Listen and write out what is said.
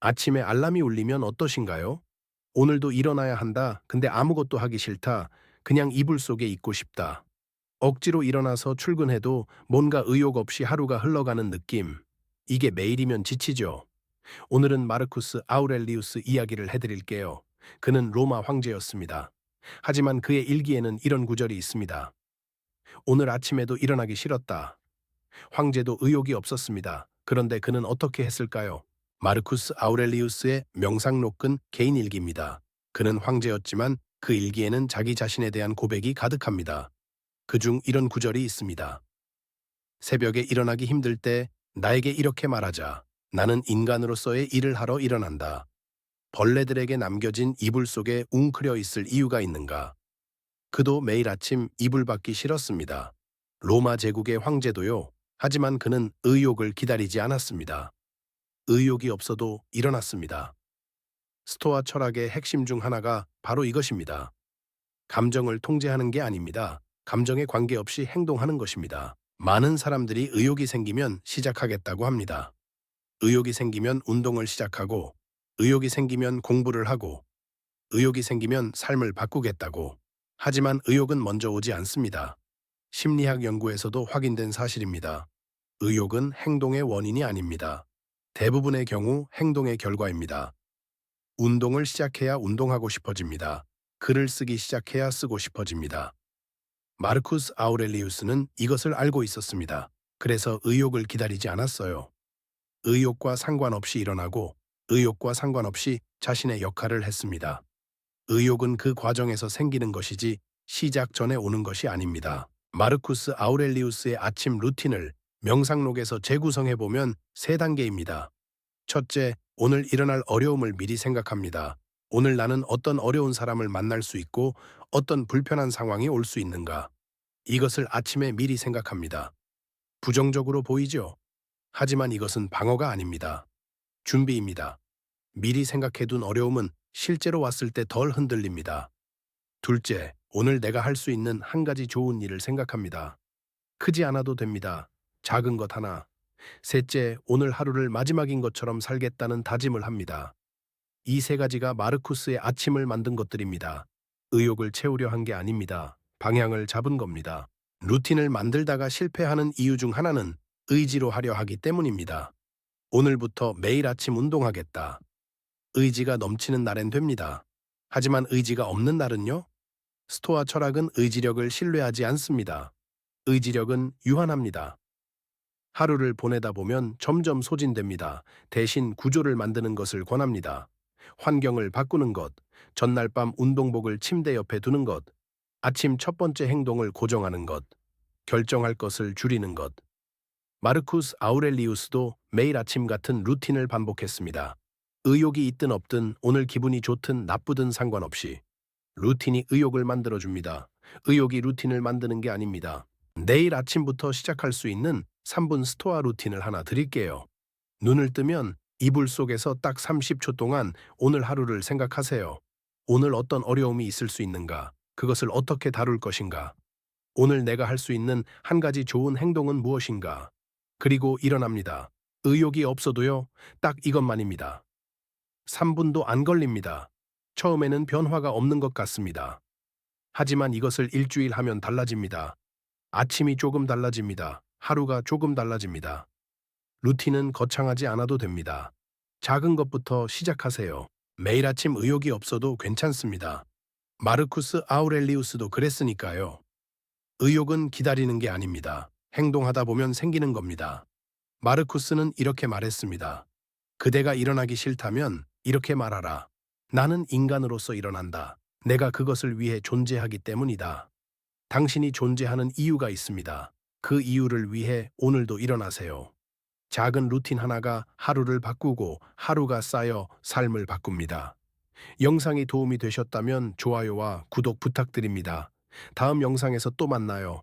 아침에 알람이 울리면 어떠신가요? 오늘도 일어나야 한다. 근데 아무것도 하기 싫다. 그냥 이불 속에 있고 싶다. 억지로 일어나서 출근해도 뭔가 의욕 없이 하루가 흘러가는 느낌. 이게 매일이면 지치죠. 오늘은 마르쿠스 아우렐리우스 이야기를 해드릴게요. 그는 로마 황제였습니다. 하지만 그의 일기에는 이런 구절이 있습니다. 오늘 아침에도 일어나기 싫었다. 황제도 의욕이 없었습니다. 그런데 그는 어떻게 했을까요? 마르쿠스 아우렐리우스의 명상록은 개인 일기입니다. 그는 황제였지만 그 일기에는 자기 자신에 대한 고백이 가득합니다. 그중 이런 구절이 있습니다. 새벽에 일어나기 힘들 때 나에게 이렇게 말하자. 나는 인간으로서의 일을 하러 일어난다. 벌레들에게 남겨진 이불 속에 웅크려 있을 이유가 있는가? 그도 매일 아침 이불 밖이 싫었습니다. 로마 제국의 황제도요. 하지만 그는 의욕을 기다리지 않았습니다. 의욕이 없어도 일어났습니다. 스토아 철학의 핵심 중 하나가 바로 이것입니다. 감정을 통제하는 게 아닙니다. 감정에 관계없이 행동하는 것입니다. 많은 사람들이 의욕이 생기면 시작하겠다고 합니다. 의욕이 생기면 운동을 시작하고, 의욕이 생기면 공부를 하고, 의욕이 생기면 삶을 바꾸겠다고. 하지만 의욕은 먼저 오지 않습니다. 심리학 연구에서도 확인된 사실입니다. 의욕은 행동의 원인이 아닙니다. 대부분의 경우 행동의 결과입니다. 운동을 시작해야 운동하고 싶어집니다. 글을 쓰기 시작해야 쓰고 싶어집니다. 마르쿠스 아우렐리우스는 이것을 알고 있었습니다. 그래서 의욕을 기다리지 않았어요. 의욕과 상관없이 일어나고 의욕과 상관없이 자신의 역할을 했습니다. 의욕은 그 과정에서 생기는 것이지 시작 전에 오는 것이 아닙니다. 마르쿠스 아우렐리우스의 아침 루틴을 명상록에서 재구성해보면 세 단계입니다. 첫째, 오늘 일어날 어려움을 미리 생각합니다. 오늘 나는 어떤 어려운 사람을 만날 수 있고 어떤 불편한 상황이 올 수 있는가? 이것을 아침에 미리 생각합니다. 부정적으로 보이죠? 하지만 이것은 방어가 아닙니다. 준비입니다. 미리 생각해둔 어려움은 실제로 왔을 때 덜 흔들립니다. 둘째, 오늘 내가 할 수 있는 한 가지 좋은 일을 생각합니다. 크지 않아도 됩니다. 작은 것 하나. 셋째, 오늘 하루를 마지막인 것처럼 살겠다는 다짐을 합니다. 이 세 가지가 마르쿠스의 아침을 만든 것들입니다. 의욕을 채우려 한 게 아닙니다. 방향을 잡은 겁니다. 루틴을 만들다가 실패하는 이유 중 하나는 의지로 하려 하기 때문입니다. 오늘부터 매일 아침 운동하겠다. 의지가 넘치는 날엔 됩니다. 하지만 의지가 없는 날은요? 스토아 철학은 의지력을 신뢰하지 않습니다. 의지력은 유한합니다. 하루를 보내다 보면 점점 소진됩니다. 대신 구조를 만드는 것을 권합니다. 환경을 바꾸는 것, 전날 밤 운동복을 침대 옆에 두는 것, 아침 첫 번째 행동을 고정하는 것, 결정할 것을 줄이는 것. 마르쿠스 아우렐리우스도 매일 아침 같은 루틴을 반복했습니다. 의욕이 있든 없든 오늘 기분이 좋든 나쁘든 상관없이 루틴이 의욕을 만들어줍니다. 의욕이 루틴을 만드는 게 아닙니다. 내일 아침부터 시작할 수 있는 3분 스토아 루틴을 하나 드릴게요. 눈을 뜨면 이불 속에서 딱 30초 동안 오늘 하루를 생각하세요. 오늘 어떤 어려움이 있을 수 있는가? 그것을 어떻게 다룰 것인가? 오늘 내가 할 수 있는 한 가지 좋은 행동은 무엇인가? 그리고 일어납니다. 의욕이 없어도요, 딱 이것만입니다. 3분도 안 걸립니다. 처음에는 변화가 없는 것 같습니다. 하지만 이것을 일주일 하면 달라집니다. 아침이 조금 달라집니다. 하루가 조금 달라집니다. 루틴은 거창하지 않아도 됩니다. 작은 것부터 시작하세요. 매일 아침 의욕이 없어도 괜찮습니다. 마르쿠스 아우렐리우스도 그랬으니까요. 의욕은 기다리는 게 아닙니다. 행동하다 보면 생기는 겁니다. 마르쿠스는 이렇게 말했습니다. 그대가 일어나기 싫다면 이렇게 말하라. 나는 인간으로서 일어난다. 내가 그것을 위해 존재하기 때문이다. 당신이 존재하는 이유가 있습니다. 그 이유를 위해 오늘도 일어나세요. 작은 루틴 하나가 하루를 바꾸고 하루가 쌓여 삶을 바꿉니다. 영상이 도움이 되셨다면 좋아요와 구독 부탁드립니다. 다음 영상에서 또 만나요.